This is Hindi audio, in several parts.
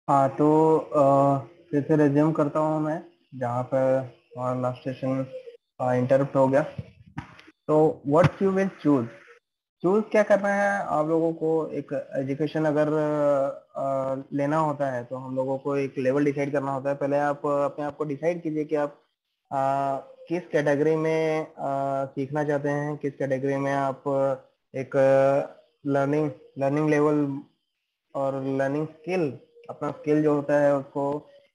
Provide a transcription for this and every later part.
हाँ तो फिर से रिज्यूम करता हूँ मैं, जहाँ पर हमारा लास्ट सेशन इंटरप्ट हो गया। तो what you will choose, choose क्या करना है आप लोगों को। एक एजुकेशन अगर लेना होता है तो हम लोगों को एक लेवल डिसाइड करना होता है। पहले आप अपने आप को डिसाइड कीजिए कि आप किस कैटेगरी में सीखना चाहते हैं, किस कैटेगरी में आप एक लर्निंग लर्निंग लेवल और लर्निंग स्किल, अपना स्किल जो होता है उसको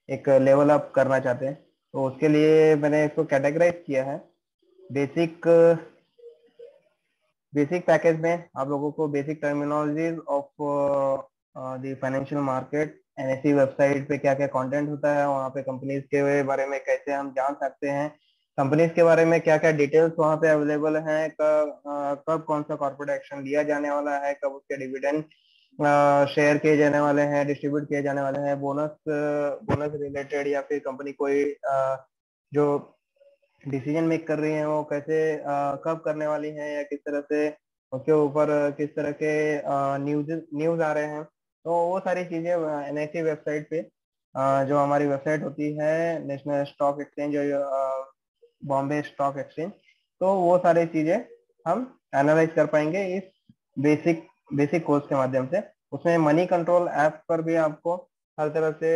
एक लेवल अप करना चाहते हैं। तो उसके लिए मैंने इसको कैटेगराइज किया है। बेसिक बेसिक पैकेज में आप लोगों को basic terminologies of the financial market, NSE website पे क्या क्या कंटेंट होता है, वहाँ पे कंपनीज के बारे में कैसे हम जान सकते हैं, कंपनीज के बारे में क्या क्या डिटेल्स वहाँ पे अवेलेबल हैं, कब कौन सा कॉर्पोरेट एक्शन लिया जाने वाला है, कब उसके डिविडेंड शेयर किए जाने वाले हैं, डिस्ट्रीब्यूट किए जाने वाले हैं, बोनस बोनस रिलेटेड, या फिर कंपनी कोई जो डिसीजन मेक कर रही हैं वो कैसे कब करने वाली हैं, या किस तरह से उसके ऊपर किस तरह के न्यूज न्यूज आ रहे हैं। तो वो सारी चीजें एनआईसी वेबसाइट पे, जो हमारी वेबसाइट होती है, national stock exchange, Bombay stock exchange, तो वो सारी चीजें हम एनालाइज कर पाएंगे इस बेसिक बेसिक कोर्स के माध्यम से। उसमें मनी कंट्रोल ऐप पर भी आपको हर तरह से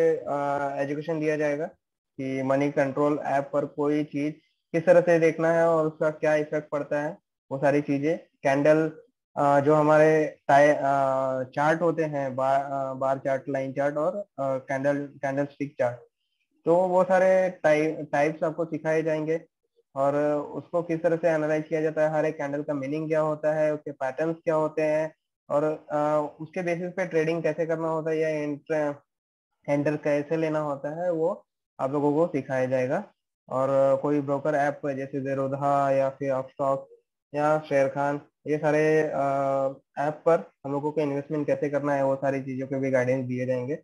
एजुकेशन दिया जाएगा कि मनी कंट्रोल ऐप पर कोई चीज किस तरह से देखना है और उसका क्या इफेक्ट पड़ता है। वो सारी चीजें कैंडल, जो हमारे चार्ट होते हैं, बार चार्ट, लाइन चार्ट और कैंडल स्टिक चार्ट, तो वो सारे टाइप्स आपको सिखाए जाएंगे। और उसको किस तरह से एनालाइज किया जाता है, हर एक कैंडल का मीनिंग क्या होता है, उसके पैटर्न्स क्या होते हैं, और उसके बेसिस पे ट्रेडिंग कैसे करना होता है, या एंटर कैसे लेना होता है, वो आप लोगों को सिखाया जाएगा। और कोई ब्रोकर ऐप जैसे जेरोधा या फिर अपस्टॉक या शेयर खान, ये सारे ऐप पर हम लोगों को इन्वेस्टमेंट कैसे करना है, वो सारी चीज़ों के भी गाइडेंस दिए जाएंगे।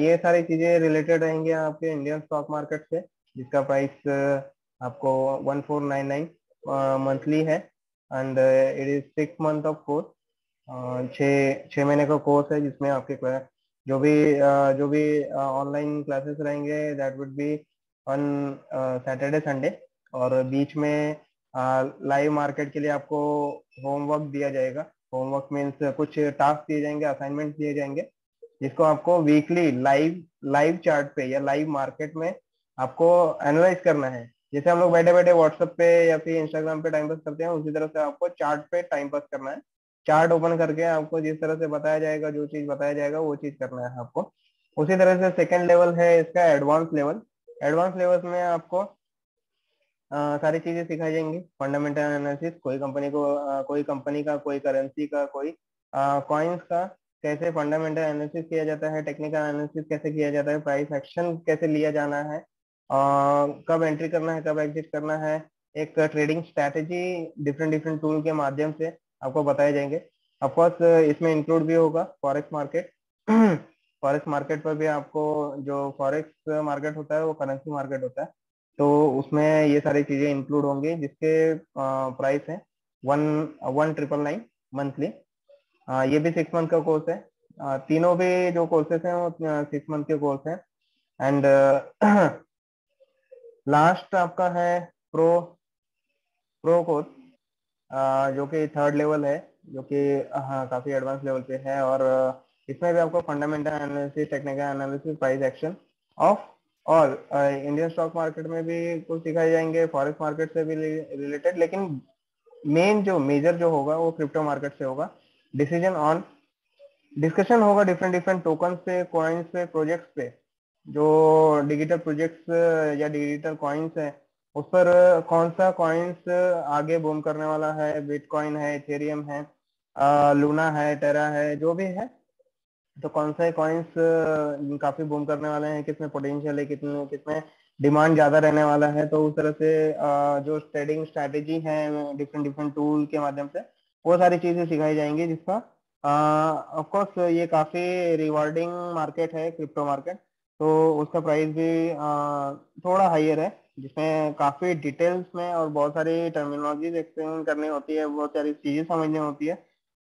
ये सारी चीज़ें रिलेटेड रहेंगे आपके इंडियन स्टॉक मार्केट से, जिसका प्राइस आपको 1499 मंथली है। And it is 6 month of course, छः महीने का कोर्स है, जिसमें आपके जो भी ऑनलाइन क्लासेस रहेंगे that would be on Saturday Sunday. और बीच में लाइव मार्केट के लिए आपको होमवर्क दिया जाएगा। होमवर्क मीन्स कुछ टास्क दिए जाएंगे, असाइनमेंट दिए जाएंगे, जिसको आपको वीकली लाइव लाइव चार्ट पे या लाइव मार्केट में आपको एनालाइज करना है। जैसे हम लोग बैठे बैठे व्हाट्सएप पे या फिर इंस्टाग्राम पे टाइम पास करते हैं, उसी तरह से आपको चार्ट पे टाइम पास करना है। चार्ट ओपन करके आपको जिस तरह से बताया जाएगा, जो चीज बताया जाएगा वो चीज करना है आपको। उसी तरह से सेकंड लेवल है इसका एडवांस लेवल। एडवांस लेवल में आपको सारी चीजें सिखाई जाएंगी। फंडामेंटल एनालिसिस, कोई कंपनी का, कोई करेंसी का, कोई कॉइन्स का कैसे फंडामेंटल एनालिसिस किया जाता है, टेक्निकल एनालिसिस कैसे किया जाता है, प्राइस एक्शन कैसे लिया जाना है, कब एंट्री करना है, कब एग्जिट करना है, एक trading strategy different different tool के माध्यम से आपको बताए जाएंगे। ऑफकोर्स इसमें इंक्लूड भी होगा फॉरेक्स मार्केट। फॉरेक्स मार्केट पर भी आपको, जो फॉरेक्स मार्केट होता है वो करेंसी मार्केट होता है, तो उसमें ये सारी चीजें इंक्लूड होंगी, जिसके प्राइस है वन 1999 मंथली। ये भी 6 मंथ का कोर्स है। तीनों भी जो कोर्सेस हैं वो 6 मंथ के कोर्स हैं। एंड लास्ट आपका है प्रो प्रो कोर्स, जो कि थर्ड लेवल है, जो कि हाँ काफी एडवांस लेवल पे है। और इसमें भी आपको fundamental analysis, technical analysis, price action of all Indian stock market में भी कुछ सिखाए जाएंगे, फॉरेक्स मार्केट से भी रिलेटेड, लेकिन मेन जो मेजर जो होगा वो क्रिप्टो मार्केट से होगा। डिसीजन ऑन डिस्कशन होगा डिफरेंट डिफरेंट टोकन पे, कॉइन्स पे, प्रोजेक्ट्स पे, जो डिजिटल प्रोजेक्ट्स या डिजिटल कॉइन्स है, उस पर कौन सा कॉइन्स आगे बूम करने वाला है। बिटकॉइन है, इथेरियम है, लूना है, टेरा है, जो भी है, तो कौन से कॉइन्स काफी बूम करने वाले हैं, किसमें पोटेंशियल है, कितने किसमें डिमांड ज्यादा रहने वाला है। तो उस तरह से जो ट्रेडिंग स्ट्रैटेजी है डिफरेंट डिफरेंट टूल के माध्यम से, वो सारी चीजें सिखाई जाएंगी, जिसका ऑफ कोर्स ये काफी रिवार्डिंग मार्केट है क्रिप्टो मार्केट। तो उसका प्राइस भी थोड़ा हाइयर है, जिसमें काफी डिटेल्स में और बहुत सारी टर्मिनोलॉजीज एक्सप्लेन करनी होती है, बहुत सारी चीजें समझनी होती है।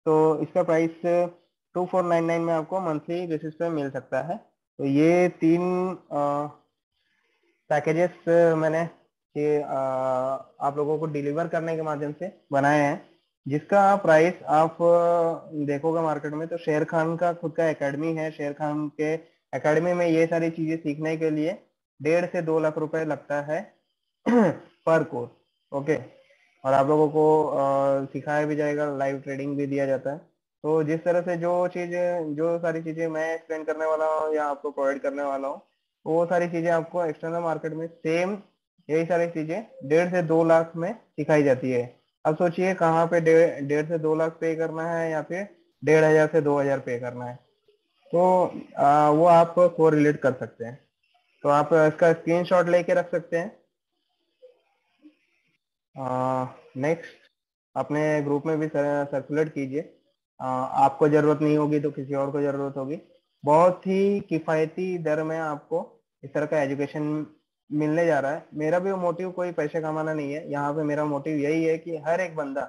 तो इसका प्राइस 2499 में आपको मंथली बेसिस पे मिल सकता है। तो ये 3 पैकेजेस मैंने ये आप लोगों को डिलीवर करने के माध्यम से बनाए हैं, जिसका प्राइस आप देखोगे मार्केट में तो शेर खान का खुद का एकेडमी है। शेर खान के एकेडमी में ये सारी चीजें सीखने के लिए 1.5 से 2 लाख रुपए लगता है पर कोर्स। ओके, और आप लोगों को सिखाया भी जाएगा, लाइव ट्रेडिंग भी दिया जाता है। तो जिस तरह से जो सारी चीजें मैं एक्सप्लेन करने वाला हूँ या आपको प्रोवाइड करने वाला हूँ, वो सारी चीजें आपको एक्सटर्नल मार्केट में सेम यही सारी चीजें 1.5 से 2 लाख में सिखाई जाती है। अब सोचिए कहाँ पे 1.5 से 2 लाख पे करना है या फिर 1,500 से 2,000 पे करना है। तो वो आप को रिलेट कर सकते हैं। तो आप इसका स्क्रीनशॉट लेके रख सकते हैं। नेक्स्ट, अपने ग्रुप में भी सर्कुलेट कीजिए। आपको जरूरत नहीं होगी तो किसी और को जरूरत होगी। बहुत ही किफायती दर में आपको इस तरह का एजुकेशन मिलने जा रहा है। मेरा भी मोटिव कोई पैसे कमाना नहीं है, यहाँ पे मेरा मोटिव यही है कि हर एक बंदा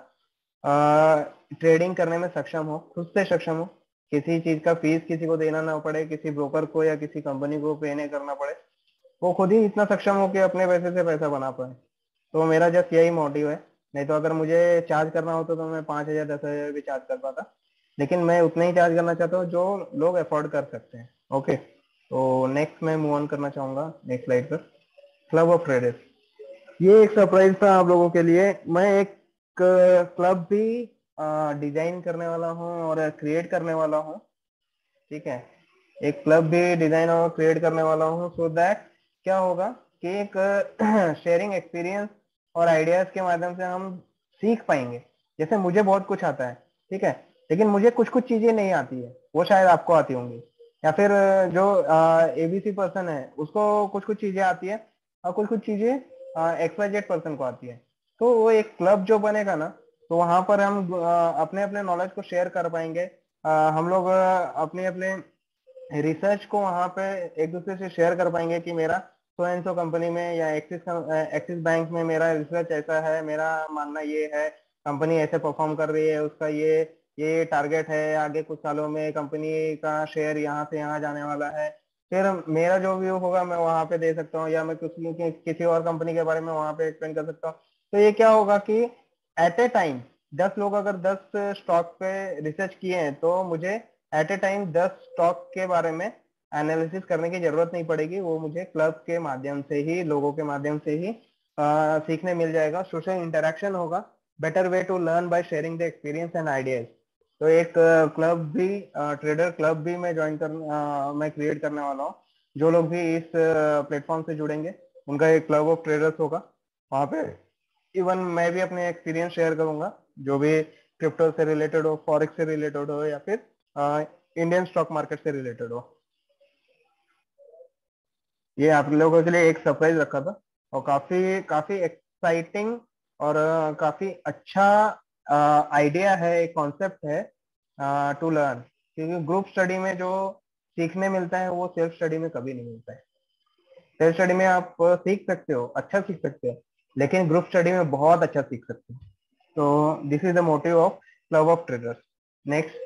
ट्रेडिंग करने में सक्षम हो, खुद से सक्षम हो, किसी चीज का फीस किसी को देना ना पड़े, किसी ब्रोकर को या किसी कंपनी को पे नहीं करना पड़े, वो खुद ही इतना सक्षम हो कि अपने पैसे से पैसा बना पाए। तो मेरा जस्ट यही मोटिव है। नहीं तो अगर मुझे चार्ज करना होता तो मैं 5,000 10,000 भी चार्ज कर पाता, लेकिन मैं उतना ही चार्ज करना चाहता हूँ जो लोग अफोर्ड कर सकते हैं। ओके, तो नेक्स्ट मैं मूव ऑन करना चाहूंगा नेक्स्ट स्लाइड पर। क्लब ऑफ ट्रेडर्स, ये एक सरप्राइज था आप लोगों के लिए। मैं एक क्लब भी डिजाइन करने वाला हूँ और क्रिएट करने वाला हूँ। ठीक है, एक क्लब भी डिजाइन और क्रिएट करने वाला हूँ, सो दैट क्या होगा कि एक शेयरिंग एक्सपीरियंस और आइडियाज के माध्यम से हम सीख पाएंगे। जैसे मुझे बहुत कुछ आता है, ठीक है, लेकिन मुझे कुछ कुछ चीजें नहीं आती है, वो शायद आपको आती होंगी। या फिर जो एबीसी पर्सन है उसको कुछ कुछ चीजें आती है और कुछ कुछ चीजें XYZ पर्सन को आती है। तो वो एक क्लब जो बनेगा ना, तो वहां पर हम अपने अपने नॉलेज को शेयर कर पाएंगे। हम लोग अपने अपने रिसर्च को वहां पे एक दूसरे से शेयर कर पाएंगे कि मेरा सो एंड सो कंपनी में या एक्सिस बैंक में मेरा रिसर्च ऐसा है, मेरा मानना ये है, कंपनी ऐसे परफॉर्म कर रही है, उसका ये टारगेट है, आगे कुछ सालों में कंपनी का शेयर यहाँ से यहाँ जाने वाला है। फिर मेरा जो व्यू होगा मैं वहां पे दे सकता हूँ, या मैं किसी और कंपनी के बारे में वहां पे एक्सप्लेन कर सकता हूँ। तो ये क्या होगा कि एट ए टाइम 10 लोग अगर 10 स्टॉक पे रिसर्च किए हैं तो मुझे एट ए टाइम 10 स्टॉक के बारे में एनालिसिस करने की जरूरत नहीं पड़ेगी। वो मुझे क्लब के माध्यम से ही, लोगों के माध्यम से ही सीखने मिल जाएगा। सोशल इंटरेक्शन होगा, better way to learn by sharing the experience and ideas. तो एक क्लब भी, ट्रेडर क्लब भी मैं क्रिएट करने वाला हूँ। जो लोग भी इस प्लेटफॉर्म से जुड़ेंगे उनका एक क्लब ऑफ ट्रेडर्स होगा। वहाँ पे इवन मैं भी अपने एक्सपीरियंस शेयर करूंगा, जो भी क्रिप्टो से रिलेटेड हो, फॉरेक्स से रिलेटेड हो, या फिर इंडियन स्टॉक मार्केट से रिलेटेड हो। ये आप लोगों के लिए एक सरप्राइज रखा था, और काफी काफी एक्साइटिंग और काफी अच्छा आइडिया है, एक कॉन्सेप्ट है टू लर्न। क्योंकि ग्रुप स्टडी में जो सीखने मिलता है वो सेल्फ स्टडी में कभी नहीं मिलता है। सेल्फ स्टडी में आप सीख सकते हो, अच्छा सीख सकते हो, लेकिन ग्रुप स्टडी में बहुत अच्छा सीख सकते हो। तो this is the motive of club of traders. Next,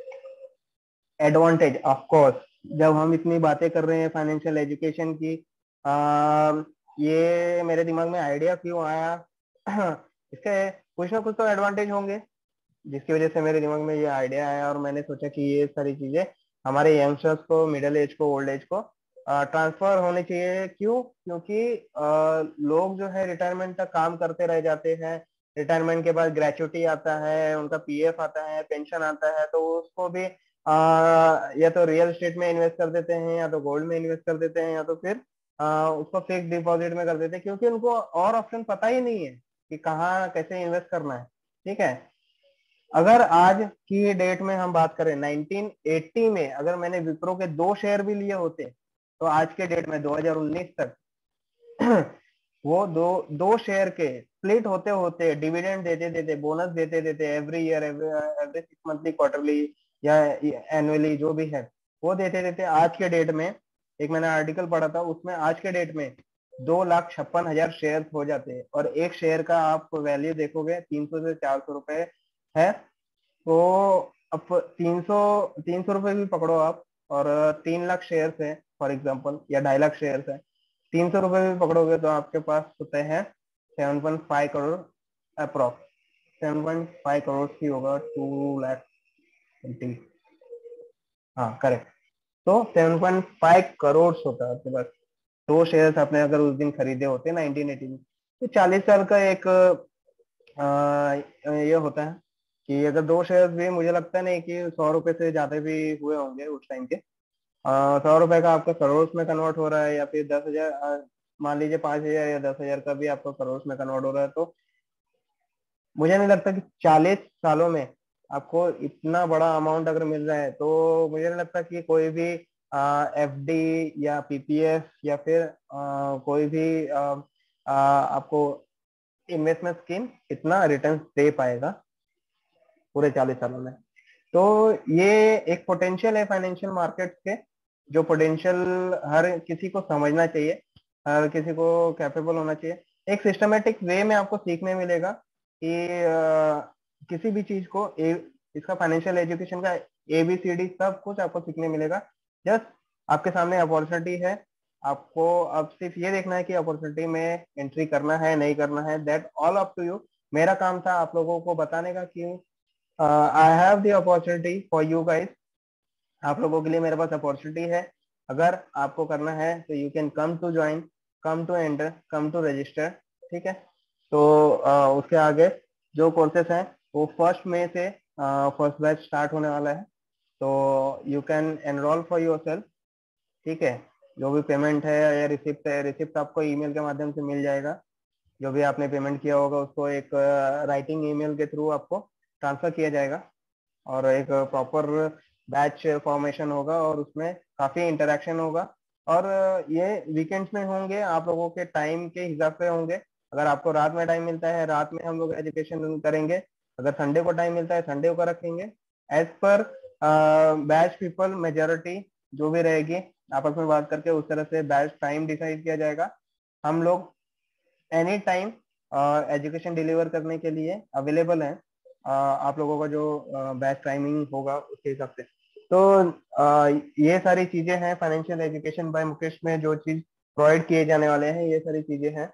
advantage of course. जब हम इतनी बातें कर रहे हैं फाइनेंशियल एजुकेशन की, ये मेरे दिमाग में आइडिया क्यों आया इसके कुछ ना कुछ तो एडवांटेज होंगे, जिसकी वजह से मेरे दिमाग में ये आइडिया आया और मैंने सोचा कि ये सारी चीजें हमारे यंगस्टर्स को, मिडिल एज को, ओल्ड एज को ट्रांसफर होने चाहिए। क्यों? क्योंकि लोग जो है रिटायरमेंट तक काम करते रह जाते हैं। रिटायरमेंट के बाद ग्रेचुटी आता है, उनका पीएफ आता है, पेंशन आता है, तो उसको भी या तो रियल एस्टेट में इन्वेस्ट कर देते हैं, या तो गोल्ड में इन्वेस्ट कर देते हैं, या तो फिर उसको फिक्स डिपॉजिट में कर देते हैं, क्योंकि उनको और ऑप्शन पता ही नहीं है कि कहाँ कैसे इन्वेस्ट करना है। ठीक है, अगर आज की डेट में हम बात करें 1980 में अगर मैंने विप्रो के 2 शेयर भी लिए होते, तो आज के डेट में 2019 तक वो दो दो शेयर के स्प्लिट होते होते, डिविडेंड देते देते, बोनस देते देते, every year, every 6 monthly, quarterly या एनुअली जो भी है, वो देते देते आज के डेट में, एक मैंने आर्टिकल पढ़ा था उसमें, आज के डेट में 2,56,000 शेयर हो जाते हैं। और एक शेयर का आप वैल्यू देखोगे 300 से 400 रुपए है। तो अब 300 रुपये भी पकड़ो आप, और 3 लाख शेयर है फॉर एग्जाम्पल, या 2.5 लाख शेयर है, 300 रुपये भी पकड़ोगे तो आपके पास होते हैं 7.5 करोड़ अप्रोक्स। 7.5 करोड़ की होगा, 2 लाख 20। हाँ करेक्ट। तो 7.5 करोड़ होता है आपके पास। 2 शेयर्स आपने अगर उस दिन खरीदे होते 1980 में, तो 40 साल का एक ये होता है कि अगर 2 शेयर्स भी, मुझे लगता नहीं कि 100 रुपए से ज्यादा भी हुए होंगे उस टाइम के। 100 रुपए का आपका करोड़ में कन्वर्ट हो रहा है, या फिर 10,000, मान लीजिए 5,000 या 10,000 का भी आपका करोड़ में कन्वर्ट हो रहा है, तो मुझे नहीं लगता कि 40 सालों में आपको इतना बड़ा अमाउंट अगर मिल रहा है, तो मुझे नहीं लगता कि कोई भी एफडी या पीपीएफ या फिर कोई भी आपको इन्वेस्टमेंट स्कीम इतना रिटर्न दे पाएगा पूरे 40 सालों में। तो ये एक पोटेंशियल है फाइनेंशियल मार्केट्स के, जो पोटेंशियल हर किसी को समझना चाहिए, हर किसी को कैपेबल होना चाहिए। एक सिस्टमेटिक वे में आपको सीखने मिलेगा कि किसी भी चीज को इसका फाइनेंशियल एजुकेशन का ABCD सब कुछ आपको सीखने मिलेगा। जस्ट आपके सामने अपॉर्चुनिटी है, आपको अब सिर्फ ये देखना है कि अपॉर्चुनिटी में एंट्री करना है नहीं करना है, that all up to you. मेरा काम था आप लोगों को बताने का कि I have the opportunity for you guys. आप लोगों के लिए मेरे पास अपॉर्चुनिटी है, अगर आपको करना है तो you can come to join, come to enter, come to register. ठीक है। तो उसके आगे जो कोर्सेस हैं वो 1 मई से फर्स्ट बैच स्टार्ट होने वाला है, तो you can enrol for your self. ठीक है। जो भी पेमेंट है या रिसिप्ट है, रिसिप्ट आपको ईमेल के माध्यम से मिल जाएगा। जो भी आपने पेमेंट किया होगा उसको एक राइटिंग ईमेल के थ्रू आपको ट्रांसफर किया जाएगा, और एक प्रॉपर बैच फॉर्मेशन होगा, और उसमें काफी इंटरेक्शन होगा। और ये वीकेंड्स में होंगे, आप लोगों के टाइम के हिसाब से होंगे। अगर आपको रात में टाइम मिलता है, रात में हम लोग एजुकेशन करेंगे। अगर संडे को टाइम मिलता है, संडे को रखेंगे। As per batch people majority जो भी रहेगी, आपस में बात करके उस तरह से बैच टाइम डिसाइड किया जाएगा। हम लोग एनी टाइम एजुकेशन डिलीवर करने के लिए अवेलेबल है। आप लोगों का जो बैच टाइमिंग होगा उसके हिसाब से। तो ये सारी चीजें हैं फाइनेंशियल एजुकेशन बाय मुकेश में, जो चीज प्रोवाइड किए जाने वाले हैं, ये सारी चीजें हैं।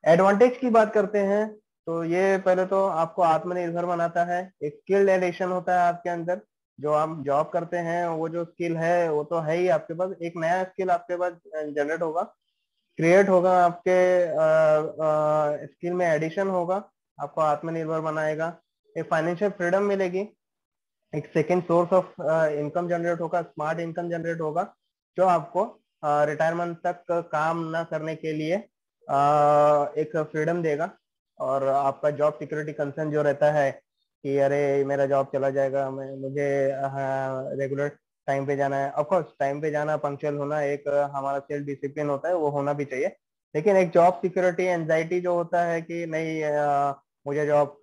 एडवांटेज की बात करते हैं तो ये पहले तो आपको आत्मनिर्भर बनाता है, एक स्किल एडिशन होता है आपके अंदर। जो आप जॉब करते हैं वो जो स्किल है वो तो है ही आपके पास, एक नया स्किल आपके पास जनरेट होगा, क्रिएट होगा, आपके स्किल में एडिशन होगा, आपको आत्मनिर्भर बनाएगा। एक फाइनेंशियल फ्रीडम मिलेगी, एक second source of income generate होगा, स्मार्ट इनकम जनरेट होगा, जो आपको रिटायरमेंट तक काम ना करने के लिए एक फ्रीडम देगा। और आपका जॉब सिक्योरिटी कंसर्न जो रहता है कि अरे मेरा जॉब चला जाएगा, मुझे रेगुलर टाइम पे जाना है। ऑफकोर्स टाइम पे जाना, पंक्चुअल होना एक हमारा सेल्फ डिसिप्लिन होता है, वो होना भी चाहिए। लेकिन एक जॉब सिक्योरिटी एंजाइटी जो होता है कि नहीं, मुझे जॉब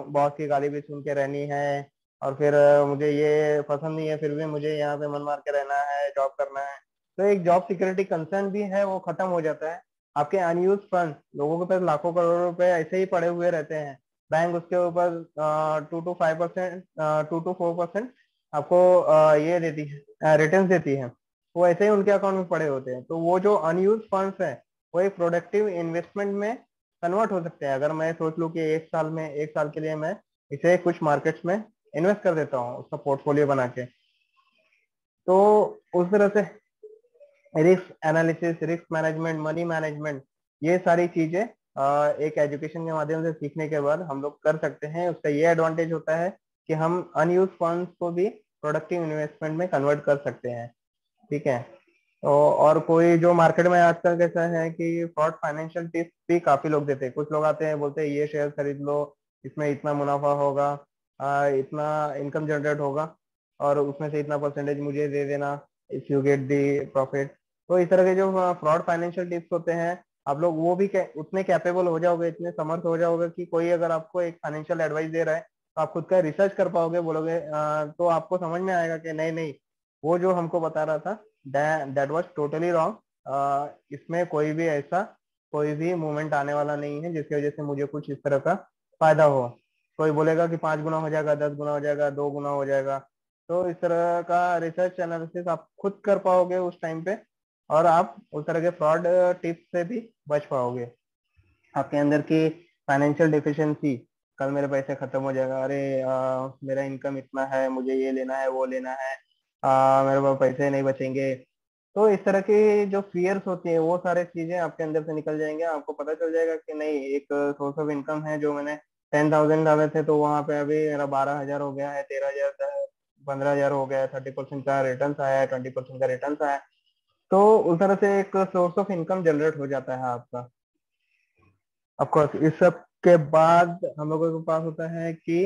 बॉस की गाली भी सुन के रहनी है, और फिर मुझे ये पसंद नहीं है, फिर भी मुझे यहाँ पे मन मार के रहना है, जॉब करना है, तो एक जॉब सिक्योरिटी कंसर्न भी है, वो खत्म हो जाता है। आपके अनयूज फंड, लोगों के पास लाखों करोड़ों रुपए ऐसे ही पड़े हुए रहते हैं, बैंक उसके ऊपर 2 to 5%, 2 to 4% आपको ये देती है, रिटर्न देती है। वो ऐसे ही उनके अकाउंट में पड़े होते हैं। तो वो जो अनयूज फंड्स है वो एक प्रोडक्टिव इन्वेस्टमेंट में कन्वर्ट हो सकते हैं। अगर मैं सोच लूँ कि 1 साल में, 1 साल के लिए मैं इसे कुछ मार्केट्स में इन्वेस्ट कर देता हूँ, उसका पोर्टफोलियो बना के, तो उस तरह से risk analysis, risk management, money management, ये सारी चीजें एक एजुकेशन के माध्यम से सीखने के बाद हम लोग कर सकते हैं। उसका ये एडवांटेज होता है कि हम अनयूज फंड्स को भी प्रोडक्टिव इन्वेस्टमेंट में कन्वर्ट कर सकते हैं। ठीक है। तो और कोई जो मार्केट में आजकल कैसा है कि फ्रॉड फाइनेंशियल टिप्स भी काफी लोग देते हैं। कुछ लोग आते हैं, बोलते हैं ये शेयर खरीद लो, इसमें इतना मुनाफा होगा, इतना इनकम जनरेट होगा, और उसमें से इतना परसेंटेज मुझे दे देना if you get the profit. तो इस तरह के जो फ्रॉड फाइनेंशियल टिप्स होते हैं, आप लोग वो भी उतने कैपेबल हो जाओगे, इतने समर्थ हो जाओगे कि कोई अगर आपको एक फाइनेंशियल एडवाइस दे रहा है तो आप खुद का रिसर्च कर पाओगे, बोलोगे तो आपको समझ में आएगा कि नहीं नहीं, वो जो हमको बता रहा था दैट वाज टोटली रॉन्ग। इसमें कोई भी ऐसा कोई भी मूवमेंट आने वाला नहीं है जिसकी वजह से मुझे कुछ इस तरह का फायदा हो। कोई बोलेगा कि 5 गुना हो जाएगा, 10 गुना हो जाएगा, 2 गुना हो जाएगा। तो इस तरह का रिसर्च एनालिसिस आप खुद कर पाओगे उस टाइम पे, और आप उस तरह के फ्रॉड टिप्स से भी बच पाओगे। आपके अंदर की फाइनेंशियल डिफिशियंसी, कल मेरे पैसे खत्म हो जाएगा, अरे मेरा इनकम इतना है, मुझे ये लेना है, वो लेना है, मेरे पास पैसे नहीं बचेंगे। तो इस तरह की जो फियर्स होती है वो सारी चीजें आपके अंदर से निकल जाएंगे। आपको पता चल जाएगा कि नहीं, एक सोर्स ऑफ इनकम है, जो मैंने 10,000 डाले थे तो वहां पे अभी मेरा 12,000 हो गया है, 13,000, 15,000 हो गया है, 30% का रिटर्न आया है, 20% का रिटर्न आया है। तो उस तरह से एक सोर्स ऑफ इनकम जनरेट हो जाता है आपका। ऑफकोर्स इस सब के बाद हम लोगों के पास होता है कि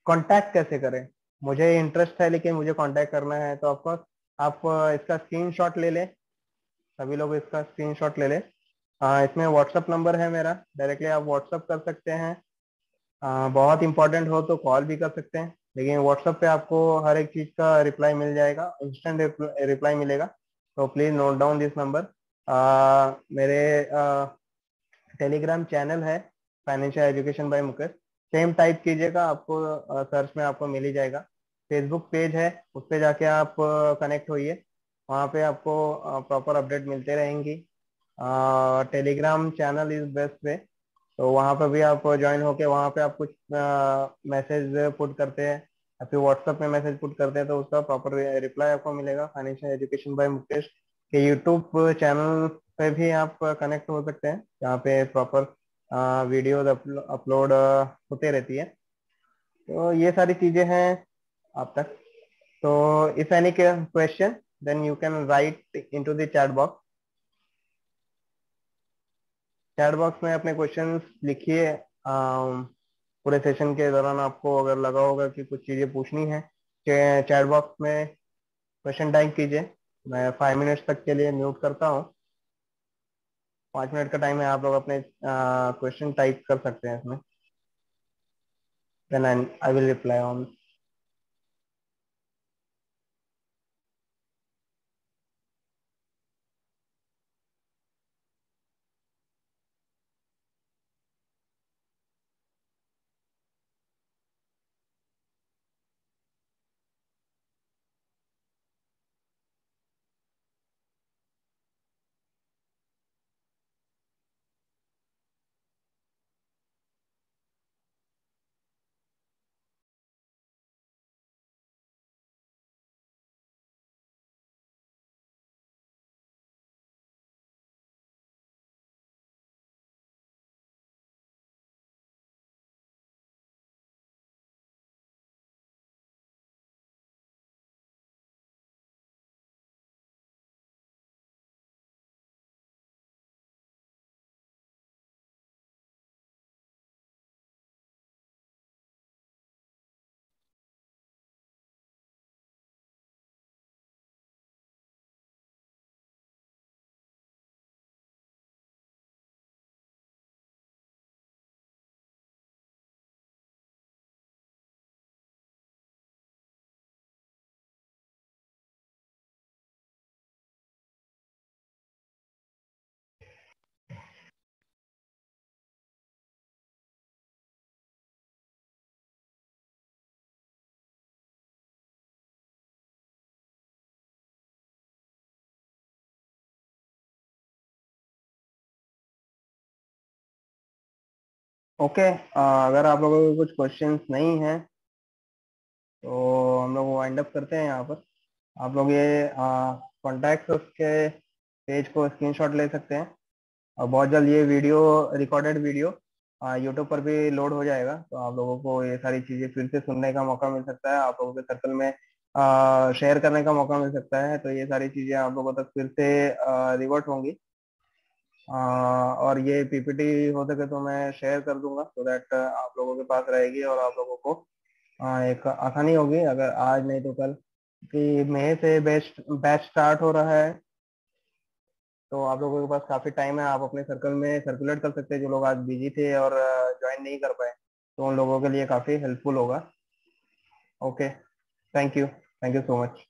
कांटेक्ट कैसे करें। मुझे इंटरेस्ट है लेकिन मुझे कांटेक्ट करना है, तो ऑफकोर्स आप इसका स्क्रीनशॉट ले लें। सभी लोग इसका स्क्रीनशॉट ले लें। इसमें व्हाट्सअप नंबर है मेरा, डायरेक्टली आप व्हाट्सअप कर सकते हैं। बहुत इंपॉर्टेंट हो तो कॉल भी कर सकते हैं, लेकिन व्हाट्सअप पे आपको हर एक चीज का रिप्लाई मिल जाएगा, इंस्टेंट रिप्लाई मिलेगा। तो please note down this number. मेरे टेलीग्राम चैनल है financial education by Mukesh, same type कीजिएगा, आपको सर्च में आपको मिल ही जाएगा। फेसबुक पेज है, उस पे जाके आप कनेक्ट होइए, वहाँ पे आपको प्रॉपर अपडेट मिलते रहेंगी। Telegram channel is best way, तो वहाँ पे भी आप ज्वाइन होके वहाँ पे आप कुछ मैसेज पुट करते हैं या फिर व्हाट्सएप में मैसेज पुट करते हैं, तो उसका प्रॉपर रिप्लाई आपको मिलेगा। फाइनेंशियल एजुकेशन बाय मुकेश के यूट्यूब चैनल पे भी आप कनेक्ट हो सकते हैं, जहाँ पे प्रॉपर वीडियोज अपलोड होते रहती है। तो ये सारी चीजें हैं आप तक। तो if any question then you can write into the chat box. Chat box में अपने क्वेश्चंस लिखिए। पूरे सेशन के दौरान आपको अगर लगा होगा कि कुछ चीजें पूछनी है, चैट बॉक्स में क्वेश्चन टाइप कीजिए। मैं 5 मिनट्स तक के लिए म्यूट करता हूँ। 5 मिनट का टाइम है, आप लोग अपने क्वेश्चन टाइप कर सकते हैं इसमें, then I will reply on. Okay, अगर आप लोगों को कुछ क्वेश्चंस नहीं है तो हम लोग वाइंड अप करते हैं यहाँ पर। आप लोग ये कॉन्टैक्ट के पेज को स्क्रीनशॉट ले सकते हैं, और बहुत जल्द ये वीडियो, रिकॉर्डेड वीडियो यूट्यूब पर भी लोड हो जाएगा, तो आप लोगों को ये सारी चीजें फिर से सुनने का मौका मिल सकता है, आप लोगों के सर्कल में शेयर करने का मौका मिल सकता है। तो ये सारी चीजें आप लोगों तक फिर से रिवर्ट होंगी। और ये पीपीटी हो सके तो मैं शेयर कर दूंगा, सो दैट आप लोगों के पास रहेगी और आप लोगों को एक आसानी होगी, अगर आज नहीं तो कल। कि मई से बेस्ट बैच स्टार्ट हो रहा है, तो आप लोगों के पास काफी टाइम है, आप अपने सर्कल में सर्कुलेट कर सकते हैं। जो लोग आज बिजी थे और ज्वाइन नहीं कर पाए, तो उन लोगों के लिए काफी हेल्पफुल होगा। Okay, thank you so much.